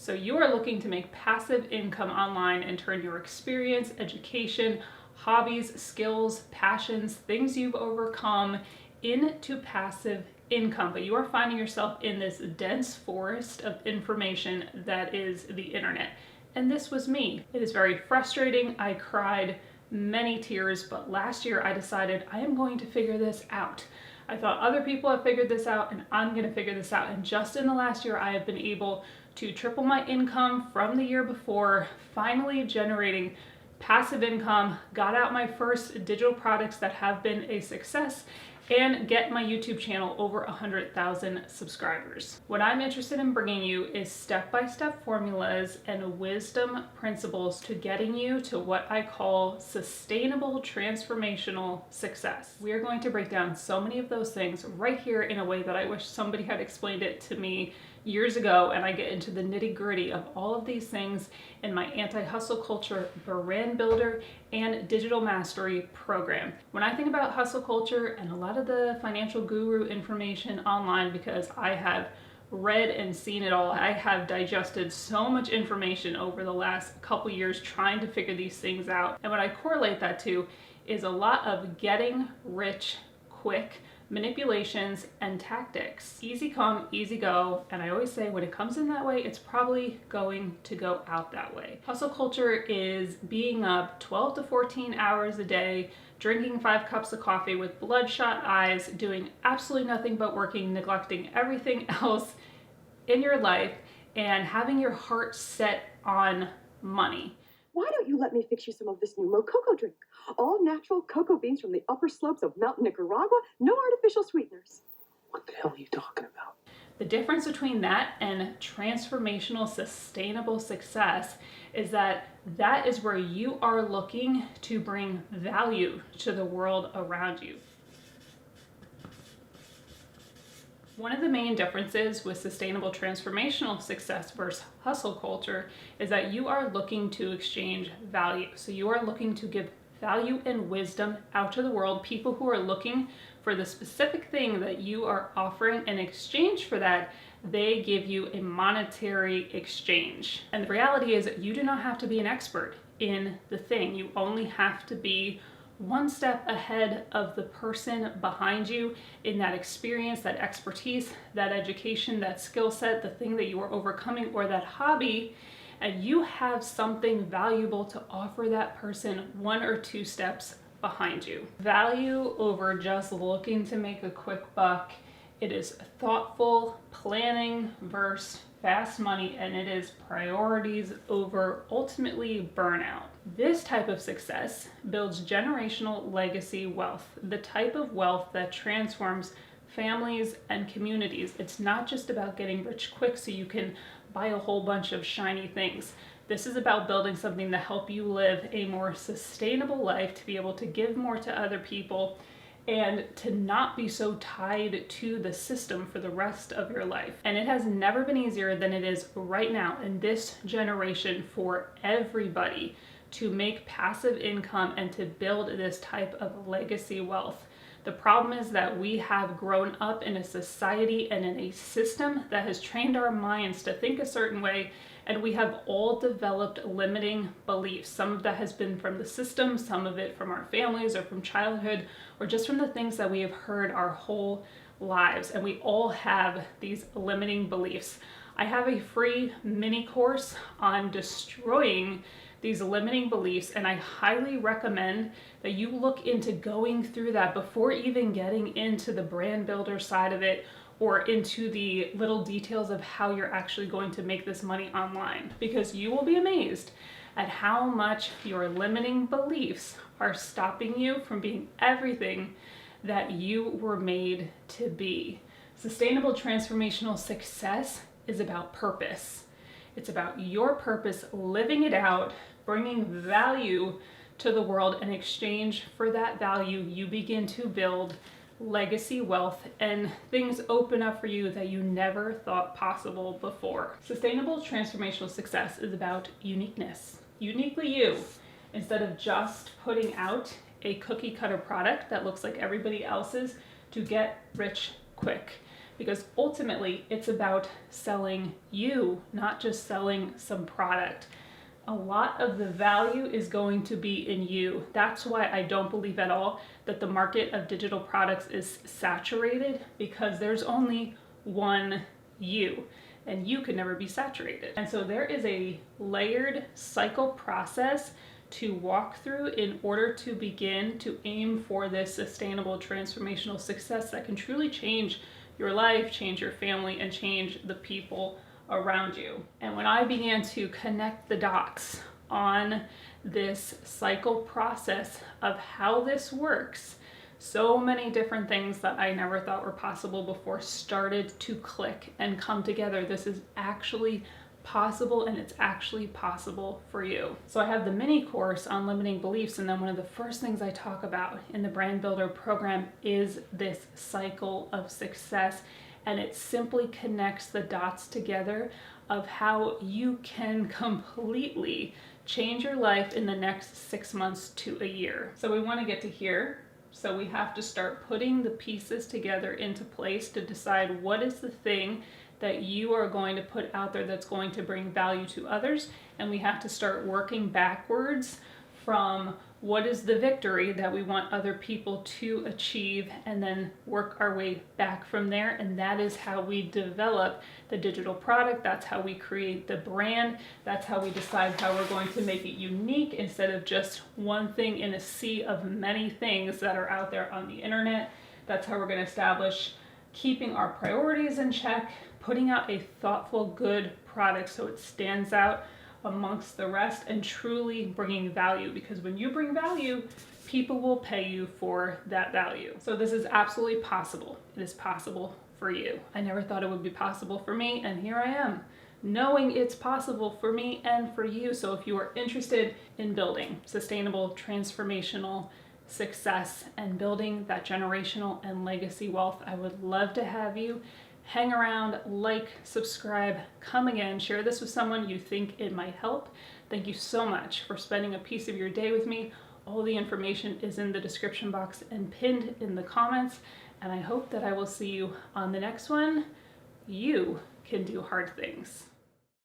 So you are looking to make passive income online and turn your experience, education, hobbies, skills, passions, things you've overcome into passive income, but you are finding yourself in this dense forest of information that is the internet. And this was me. It is very frustrating. I cried many tears, but last year I decided I am going to figure this out. I thought other people have figured this out and I'm going to figure this out. And just in the last year, I have been able to triple my income from the year before, finally generating passive income, got out my first digital products that have been a success, and get my YouTube channel over 100,000 subscribers. What I'm interested in bringing you is step-by-step formulas and wisdom principles to getting you to what I call sustainable transformational success. We are going to break down so many of those things right here in a way that I wish somebody had explained it to me years ago, and I get into the nitty-gritty of all of these things in my anti-hustle culture brand builder and digital mastery program. When I think about hustle culture and a lot of the financial guru information online, because I have read and seen it all, I have digested so much information over the last couple years trying to figure these things out. And what I correlate that to is a lot of getting rich quick manipulations and tactics. Easy come, easy go. And I always say when it comes in that way, it's probably going to go out that way. Hustle culture is being up 12 to 14 hours a day, drinking 5 cups of coffee with bloodshot eyes, doing absolutely nothing but working, neglecting everything else in your life, and having your heart set on money. Why don't you let me fix you some of this new Mococo drink? All natural cocoa beans from the upper slopes of Mountain Nicaragua, no artificial sweeteners. What the hell are you talking about? The difference between that and transformational sustainable success is that that is where you are looking to bring value to the world around you. One of the main differences with sustainable transformational success versus hustle culture is that you are looking to exchange value. So you are looking to give value and wisdom out to the world, people who are looking for the specific thing that you are offering. In exchange for that, they give you a monetary exchange. And the reality is that you do not have to be an expert in the thing. You only have to be one step ahead of the person behind you in that experience, that expertise, that education, that skill set, the thing that you are overcoming, or that hobby, and you have something valuable to offer that person 1 or 2 steps behind you. Value over just looking to make a quick buck. It is thoughtful planning versus fast money, and it is priorities over ultimately burnout. This type of success builds generational legacy wealth, the type of wealth that transforms families and communities. It's not just about getting rich quick so you can buy a whole bunch of shiny things. This is about building something to help you live a more sustainable life, to be able to give more to other people, and to not be so tied to the system for the rest of your life. And it has never been easier than it is right now in this generation for everybody to make passive income and to build this type of legacy wealth. The problem is that we have grown up in a society and in a system that has trained our minds to think a certain way, and we have all developed limiting beliefs. Some of that has been from the system, some of it from our families or from childhood, or just from the things that we have heard our whole lives. And we all have these limiting beliefs. I have a free mini course on destroying these limiting beliefs, and I highly recommend that you look into going through that before even getting into the brand builder side of it or into the little details of how you're actually going to make this money online, because you will be amazed at how much your limiting beliefs are stopping you from being everything that you were made to be. Sustainable transformational success is about purpose. It's about your purpose, living it out, bringing value to the world. In exchange for that value, you begin to build legacy wealth, and things open up for you that you never thought possible before. Sustainable transformational success is about uniqueness. Uniquely you. Instead of just putting out a cookie cutter product that looks like everybody else's to get rich quick. because ultimately it's about selling you, not just selling some product. A lot of the value is going to be in you. That's why I don't believe at all that the market of digital products is saturated, because there's only one you, and you can never be saturated. And so there is a layered cycle process to walk through in order to begin to aim for this sustainable transformational success that can truly change your life, change your family, and change the people around you. And when I began to connect the dots on this cycle process of how this works, so many different things that I never thought were possible before started to click and come together. This is actually possible, and it's actually possible for you. So I have the mini course on limiting beliefs, and then one of the first things I talk about in the Brand Builder program is this cycle of success, and it simply connects the dots together of how you can completely change your life in the next 6 months to a year. So we want to get to here. So we have to start putting the pieces together into place to decide what is the thing that you are going to put out there that's going to bring value to others. And we have to start working backwards from what is the victory that we want other people to achieve, and then work our way back from there. And that is how we develop the digital product. That's how we create the brand. That's how we decide how we're going to make it unique instead of just one thing in a sea of many things that are out there on the internet. That's how we're going to establish keeping our priorities in check, putting out a thoughtful, good product so it stands out amongst the rest, and truly bringing value, because when you bring value, people will pay you for that value. So this is absolutely possible. It is possible for you. I never thought it would be possible for me, and here I am, knowing it's possible for me and for you. So if you are interested in building sustainable, transformational success and building that generational and legacy wealth, I would love to have you. Hang around, like, subscribe, come again, share this with someone you think it might help. Thank you so much for spending a piece of your day with me. All the information is in the description box and pinned in the comments. And I hope that I will see you on the next one. You can do hard things.